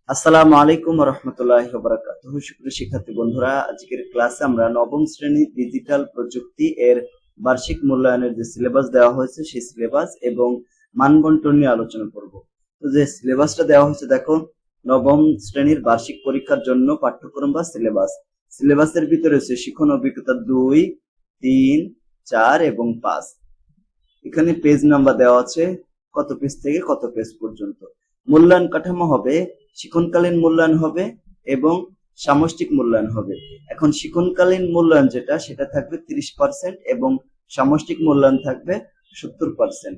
আসসালামু আলাইকুম ওয়া রাহমাতুল্লাহি ওয়া বারাকাতুহু। সুপ্রিয় শিক্ষার্থী বন্ধুরা, আজকের ক্লাসে আমরা নবম শ্রেণী ডিজিটাল প্রযুক্তি এর বার্ষিক মূল্যায়নের যে সিলেবাস দেওয়া হয়েছে সেই সিলেবাস এবং মানবন্টন নিয়ে আলোচনা করব। তো যে সিলেবাসটা দেওয়া হয়েছে দেখো, নবম শ্রেণীর বার্ষিক পরীক্ষার জন্য পাঠ্যক্রম বা সিলেবাস। সিলেবাসের ভিতরে রয়েছে শিখন অভিজ্ঞতা 2, 3, 4 এবং 5। এখানে পেজ নাম্বার দেওয়া আছে, কত পেজ থেকে কত পেজ পর্যন্ত। মূল্যায়ন কাঠামো হবে শিক্ষণকালীন মূল্যায়ন হবে এবং সামষ্টিক মূল্যায়ন হবে। এখন শিক্ষণকালীন মূল্যায়ন যেটা সেটা থাকবে 30% এবং সামষ্টিক মূল্যায়ন থাকবে 70%।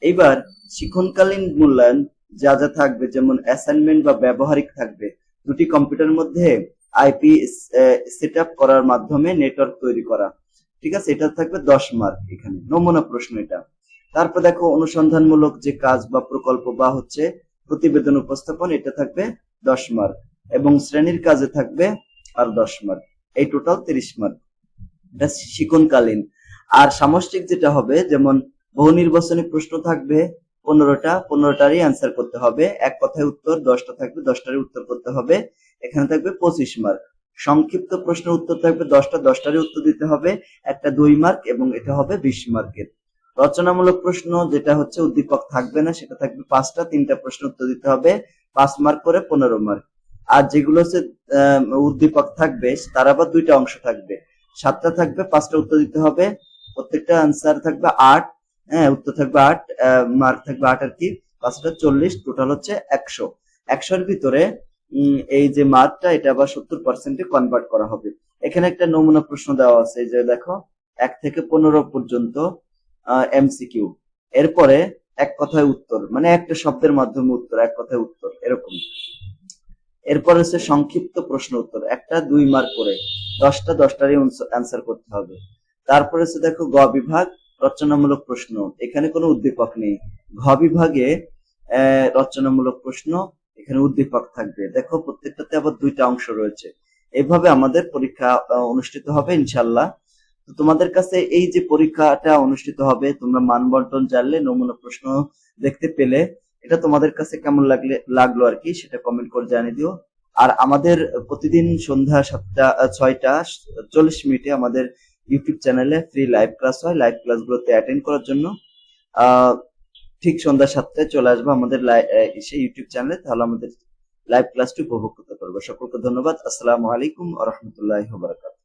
এইবার শিক্ষণকালীন মূল্যায়ন যা যা থাকবে, যেমন অ্যাসাইনমেন্ট বা ব্যবহারিক থাকবে, দুটি কম্পিউটার মধ্যে আইপি সেট আপ করার মাধ্যমে নেটওয়ার্ক তৈরি করা, ঠিক আছে, এটা থাকবে 10 মার্ক। এখানে নমুনা প্রশ্ন এটা। তারপর দেখো অনুসন্ধানমূলক যে কাজ বা প্রকল্প বা হচ্ছে প্রতিবেদন উপস্থাপন, এটা থাকবে 10 মার্ক এবং শ্রেণীর কাজে থাকবে আর 10 মার্ক। এই টোটাল 30 মার্ক, এটা শিক্ষণকালীন। আর সামষ্টিক যেটা হবে, যেমন বহু নির্বাচনী প্রশ্ন থাকবে 15টা, 15টারই অ্যান্সার করতে হবে, এক কথায় উত্তর 10টা থাকবে, 10টারই উত্তর করতে হবে, এখানে থাকবে 25 মার্ক। সংক্ষিপ্ত প্রশ্নের উত্তর থাকবে 10টা, 10টারই উত্তর দিতে হবে, একটা 2 মার্ক এবং এটা হবে 20 মার্কের। রচনামূলক প্রশ্ন যেটা হচ্ছে উদ্দীপক থাকবে না, সেটা থাকবে 5টা, 3টা প্রশ্ন উত্তর দিতে হবে, 5 মার্ক করে 15 মার্ক। আর যেগুলো হচ্ছে উদ্দীপক থাকবে তার আবার 2টা অংশ থাকবে, 7টা থাকবে, 5টা উত্তর দিতে হবে, প্রত্যেকটা আনসার থাকবে 8, হ্যাঁ উত্তর থাকবে 8, মার্ক থাকবে 8 আর কি, 5টা 40, টোটাল হচ্ছে 100। 100 এর ভিতরে এই যে মার্কটা এটা আবার 70% কনভার্ট করা হবে। এখানে একটা নমুনা প্রশ্ন দেওয়া আছে, এই যে দেখো 1 থেকে 15 পর্যন্ত এমসিকিউ, এরপরে এক কথায় উত্তর, মানে একটা শব্দের মাধ্যমে উত্তর, এক কথায় উত্তর এরকম। এরপর হচ্ছে সংক্ষিপ্ত প্রশ্ন উত্তর, একটা 2 মার্ক করে, 10টা 10টারই অ্যান্সার করতে হবে। তারপর হচ্ছে দেখো গ বিভাগ রচনামূলক প্রশ্ন, এখানে কোনো উদ্দীপক নেই। ঘ বিভাগে রচনামূলক প্রশ্ন, এখানে উদ্দীপক থাকবে। দেখো প্রত্যেকটাতে আবার 2টা অংশ রয়েছে। এইভাবে আমাদের পরীক্ষা অনুষ্ঠিত হবে ইনশাল্লাহ। তো তোমাদের কাছে এই যে পরীক্ষাটা অনুষ্ঠিত হবে, তোমরা মানবন্টন জানলে, নমুনা প্রশ্ন দেখতে পেলে, এটা তোমাদের কাছে কেমন লাগলো আর কি, সেটা কমেন্ট করে জানিয়ে দিও। আর আমাদের প্রতিদিন সন্ধ্যা 6:40 আমাদের ইউটিউব চ্যানেলে ফ্রি লাইভ ক্লাস হয়। লাইভ ক্লাসগুলোতে অ্যাটেন্ড করার জন্য আহ ঠিক সন্ধ্যা 7টায় চলে আসবো আমাদের সেই ইউটিউব চ্যানেলে, তাহলে আমাদের লাইভ ক্লাসটি উপভোগ করতে পারবো। সকলকে ধন্যবাদ। আসসালামু আলাইকুম ওয়া রাহমাতুল্লাহি ওয়া বারাকাতুহু।